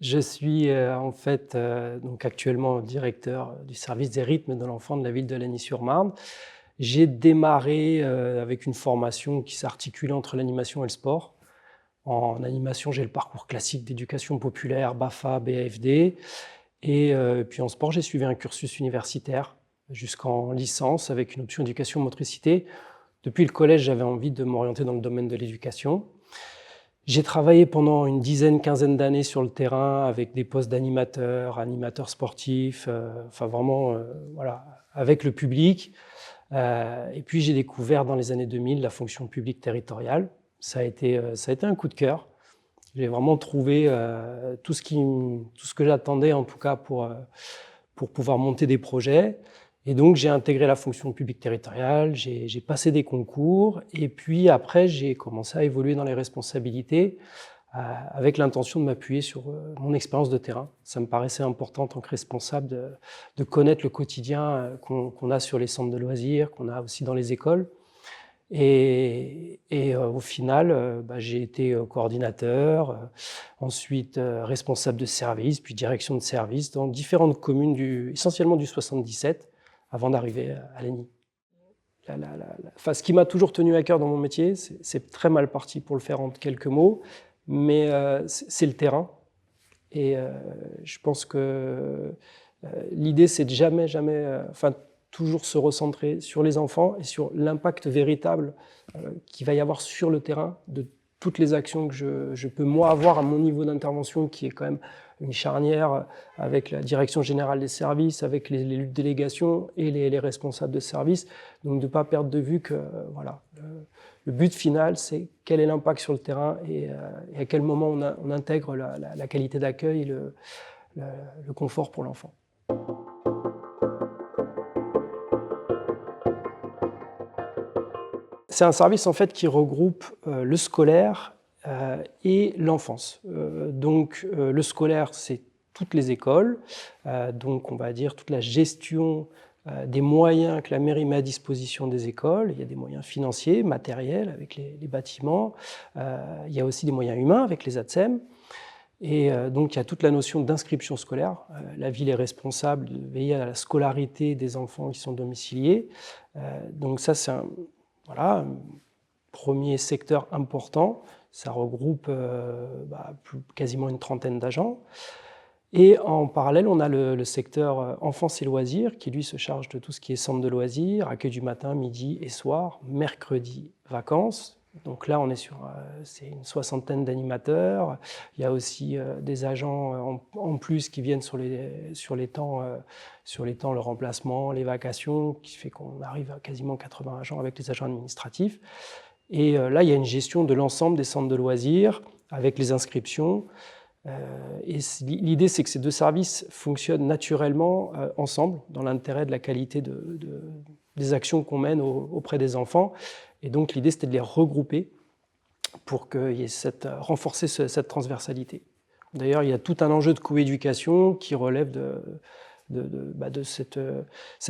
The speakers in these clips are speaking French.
Je suis en fait donc actuellement directeur du service des rythmes de l'enfant de la ville de Lagny-sur-Marne. J'ai démarré avec une formation qui s'articulait entre l'animation et le sport. En animation, j'ai le parcours classique d'éducation populaire, BAFA, BAFD. Et puis en sport, j'ai suivi un cursus universitaire jusqu'en licence avec une option éducation motricité. Depuis le collège, j'avais envie de m'orienter dans le domaine de l'éducation. J'ai travaillé pendant une dizaine, quinzaine d'années sur le terrain avec des postes d'animateur, animateur sportif, enfin vraiment voilà, avec le public. Et puis j'ai découvert dans les années 2000 la fonction publique territoriale. Ça a été un coup de cœur. J'ai vraiment trouvé tout ce que j'attendais en tout cas pour pouvoir monter des projets. Et donc, j'ai intégré la fonction publique territoriale, j'ai passé des concours, et puis après, j'ai commencé à évoluer dans les responsabilités avec l'intention de m'appuyer sur mon expérience de terrain. Ça me paraissait important en tant que responsable de connaître le quotidien qu'on a sur les centres de loisirs, qu'on a aussi dans les écoles. Et au final, j'ai été coordinateur, ensuite responsable de service, puis direction de service dans différentes communes, essentiellement du 77, avant d'arriver à Lagny. Enfin, ce qui m'a toujours tenu à cœur dans mon métier, c'est très mal parti pour le faire en quelques mots, mais c'est le terrain. Et je pense que l'idée, c'est de jamais, enfin, toujours se recentrer sur les enfants et sur l'impact véritable qu'il va y avoir sur le terrain de toutes les actions que je peux moi avoir à mon niveau d'intervention, qui est quand même une charnière avec la direction générale des services, avec les délégations et les responsables de services. Donc de ne pas perdre de vue que voilà, le but final, c'est quel est l'impact sur le terrain et à quel moment on intègre la qualité d'accueil et le confort pour l'enfant. C'est un service en fait qui regroupe le scolaire et l'enfance. Donc le scolaire, c'est toutes les écoles, donc on va dire toute la gestion des moyens que la mairie met à disposition des écoles. Il y a des moyens financiers, matériels avec les bâtiments, il y a aussi des moyens humains avec les ATSEM. Et donc il y a toute la notion d'inscription scolaire. La ville est responsable de veiller à la scolarité des enfants qui sont domiciliés. Donc ça, c'est un premier secteur important. Ça regroupe quasiment une trentaine d'agents. Et en parallèle, on a le secteur enfance et loisirs qui, lui, se charge de tout ce qui est centre de loisirs, accueil du matin, midi et soir, mercredi, vacances. Donc là, on est c'est une soixantaine d'animateurs. Il y a aussi des agents en plus qui viennent sur les temps, le remplacement, les vacations, qui fait qu'on arrive à quasiment 80 agents avec les agents administratifs. Et là, il y a une gestion de l'ensemble des centres de loisirs avec les inscriptions. Et l'idée, c'est que ces deux services fonctionnent naturellement ensemble dans l'intérêt de la qualité des actions qu'on mène auprès des enfants. Et donc, l'idée, c'était de les regrouper pour qu'il y ait renforcer cette transversalité. D'ailleurs, il y a tout un enjeu de coéducation qui relève de cette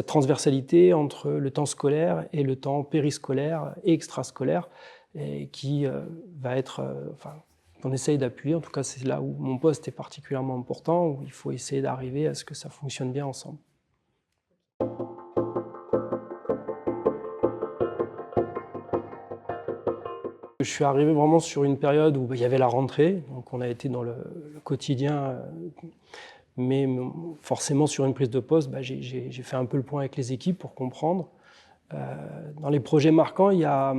transversalité entre le temps scolaire et le temps périscolaire et extrascolaire, et qui va être... on essaye d'appuyer, en tout cas c'est là où mon poste est particulièrement important, où il faut essayer d'arriver à ce que ça fonctionne bien ensemble. Je suis arrivé vraiment sur une période où il y avait la rentrée, donc on a été dans le quotidien, mais forcément sur une prise de poste, j'ai fait un peu le point avec les équipes pour comprendre. Dans les projets marquants, il y a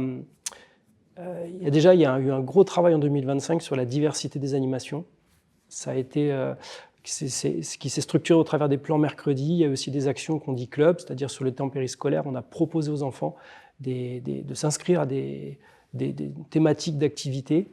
eu un gros travail en 2025 sur la diversité des animations. Ça a été ce qui s'est structuré au travers des plans mercredi. Il y a aussi des actions qu'on dit club, c'est-à-dire sur le temps périscolaire, on a proposé aux enfants de s'inscrire à des thématiques d'activité.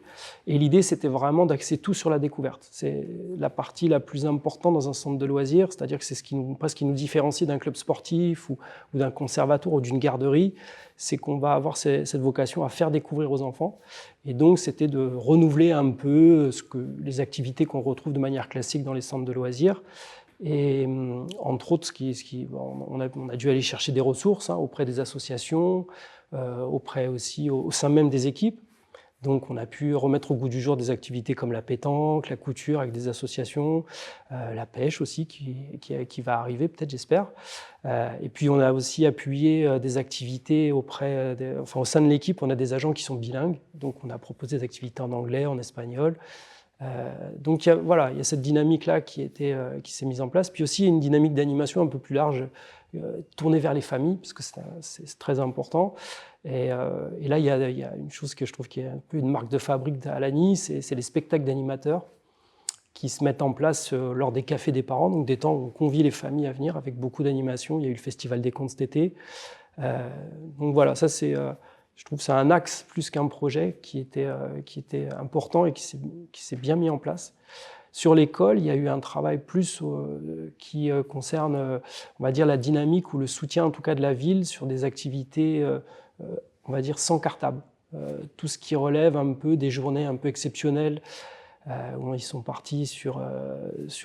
Et l'idée, c'était vraiment d'axer tout sur la découverte. C'est la partie la plus importante dans un centre de loisirs, c'est-à-dire que c'est ce qui nous différencie d'un club sportif ou d'un conservatoire ou d'une garderie, c'est qu'on va avoir cette vocation à faire découvrir aux enfants. Et donc, c'était de renouveler un peu les activités qu'on retrouve de manière classique dans les centres de loisirs. Et entre autres, on a dû aller chercher des ressources auprès des associations, auprès aussi au sein même des équipes, Donc on a pu remettre au goût du jour des activités comme la pétanque, la couture avec des associations, la pêche aussi qui va arriver peut-être, j'espère. Et puis on a aussi appuyé des activités au sein de l'équipe, on a des agents qui sont bilingues, donc on a proposé des activités en anglais, en espagnol. Donc il y a cette dynamique-là qui s'est mise en place. Puis aussi une dynamique d'animation un peu plus large, tournée vers les familles, parce que c'est très important. Et là, il y a une chose que je trouve qui est un peu une marque de fabrique à l'ANI, c'est les spectacles d'animateurs qui se mettent en place lors des cafés des parents, donc des temps où on convie les familles à venir avec beaucoup d'animation. Il y a eu le Festival des contes cet été. Donc voilà, ça je trouve que c'est un axe plus qu'un projet qui était important et qui s'est bien mis en place. Sur l'école, il y a eu un travail plus qui concerne, on va dire, la dynamique ou le soutien en tout cas de la ville sur des activités, on va dire, sans cartable. Tout ce qui relève un peu des journées un peu exceptionnelles où ils sont partis sur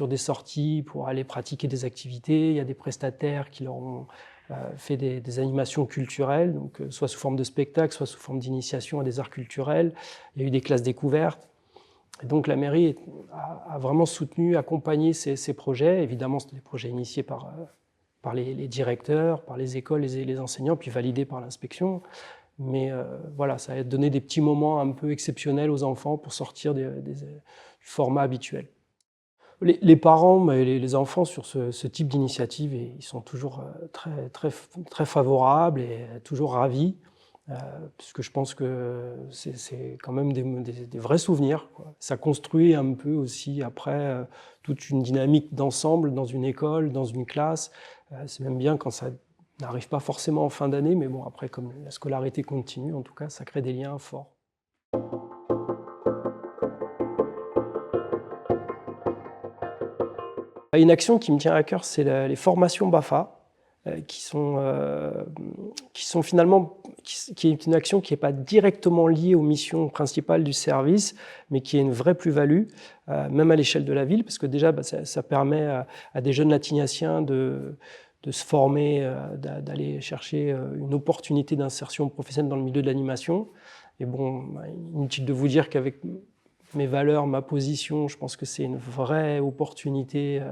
des sorties pour aller pratiquer des activités. Il y a des prestataires qui leur ont fait des animations culturelles, donc soit sous forme de spectacle, soit sous forme d'initiation à des arts culturels. Il y a eu des classes découvertes. Et donc la mairie a vraiment soutenu, accompagné ces projets. Évidemment, c'est des projets initiés par les directeurs, par les écoles, les enseignants, puis validés par l'inspection. Mais voilà, ça a donné des petits moments un peu exceptionnels aux enfants pour sortir du format habituel. Les parents et les enfants sur ce type d'initiative, ils sont toujours très favorables et toujours ravis, puisque je pense que c'est quand même des vrais souvenirs, quoi. Ça construit un peu aussi après toute une dynamique d'ensemble dans une école, dans une classe. C'est même bien quand ça n'arrive pas forcément en fin d'année, mais bon, après, comme la scolarité continue, en tout cas, ça crée des liens forts. Une action qui me tient à cœur, c'est les formations BAFA, qui sont finalement, qui est une action qui n'est pas directement liée aux missions principales du service, mais qui est une vraie plus-value, même à l'échelle de la ville, parce que déjà, ça permet à des jeunes latignasiens de se former, d'aller chercher une opportunité d'insertion professionnelle dans le milieu de l'animation. Et bon, inutile de vous dire qu'avec mes valeurs, ma position, je pense que c'est une vraie opportunité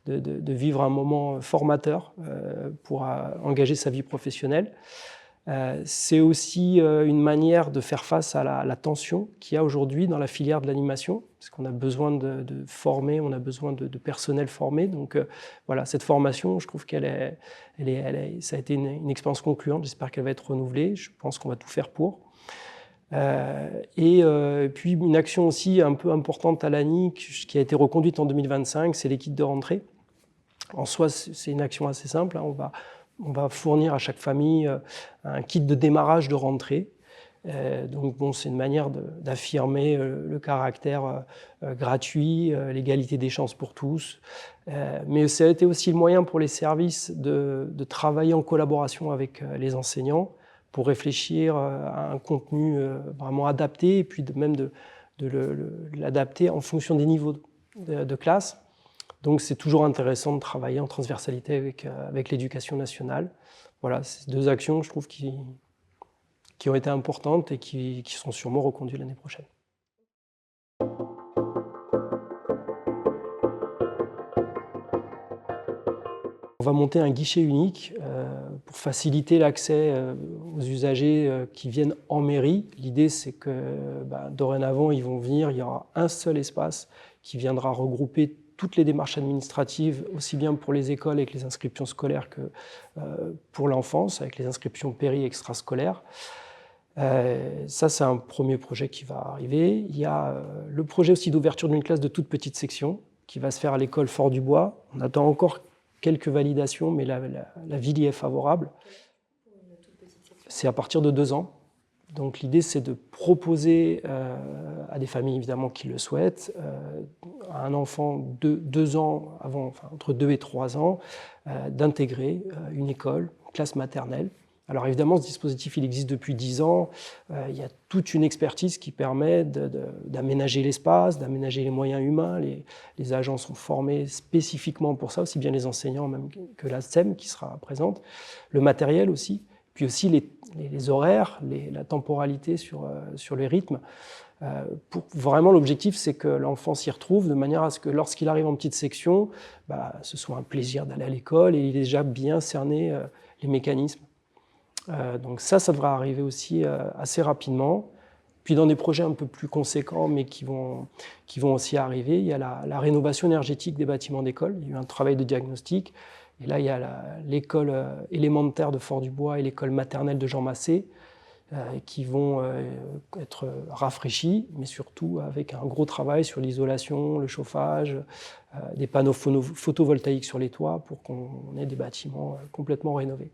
de vivre un moment formateur pour engager sa vie professionnelle. C'est aussi une manière de faire face à la tension qu'il y a aujourd'hui dans la filière de l'animation, parce qu'on a besoin de former, on a besoin de personnel formé. Donc voilà, cette formation, je trouve ça a été une expérience concluante. J'espère qu'elle va être renouvelée. Je pense qu'on va tout faire pour. Et puis une action aussi un peu importante à l'ANI qui a été reconduite en 2025, c'est les kits de rentrée. En soi, c'est une action assez simple, hein. On va fournir à chaque famille un kit de démarrage de rentrée. Donc bon, c'est une manière d'affirmer le caractère gratuit, l'égalité des chances pour tous. Mais ça a été aussi le moyen pour les services de travailler en collaboration avec les enseignants pour réfléchir à un contenu vraiment adapté et puis même de l'adapter en fonction des niveaux de classe. Donc c'est toujours intéressant de travailler en transversalité avec l'éducation nationale. Voilà, c'est deux actions, je trouve, qui ont été importantes et qui seront sûrement reconduites l'année prochaine. On va monter un guichet unique pour faciliter l'accès aux usagers qui viennent en mairie. L'idée, c'est que dorénavant, ils vont venir, il y aura un seul espace qui viendra regrouper toutes les démarches administratives, aussi bien pour les écoles avec les inscriptions scolaires que pour l'enfance, avec les inscriptions péri- et extrascolaires. Ça, c'est un premier projet qui va arriver. Il y a le projet aussi d'ouverture d'une classe de toute petite section qui va se faire à l'école Fort-du-Bois. On attend encore quelques validations, mais la ville y est favorable. C'est à partir de 2 ans. Donc l'idée, c'est de proposer à des familles évidemment qui le souhaitent, à un enfant de 2 ans, entre 2 et 3 ans, d'intégrer une école, une classe maternelle. Alors évidemment, ce dispositif, il existe depuis 10 ans. Il y a toute une expertise qui permet d'aménager l'espace, d'aménager les moyens humains. Les agents sont formés spécifiquement pour ça, aussi bien les enseignants même que la SEM qui sera présente. Le matériel aussi. puis aussi les horaires, la temporalité sur les rythmes. Vraiment, l'objectif, c'est que l'enfant s'y retrouve de manière à ce que lorsqu'il arrive en petite section, ce soit un plaisir d'aller à l'école et il ait déjà bien cerné les mécanismes. Donc ça devrait arriver aussi assez rapidement. Puis dans des projets un peu plus conséquents, mais qui vont aussi arriver, il y a la rénovation énergétique des bâtiments d'école. Il y a eu un travail de diagnostic. Et là, il y a l'école élémentaire de Fort-du-Bois et l'école maternelle de Jean Massé qui vont être rafraîchis, mais surtout avec un gros travail sur l'isolation, le chauffage, des panneaux photovoltaïques sur les toits pour qu'on ait des bâtiments complètement rénovés.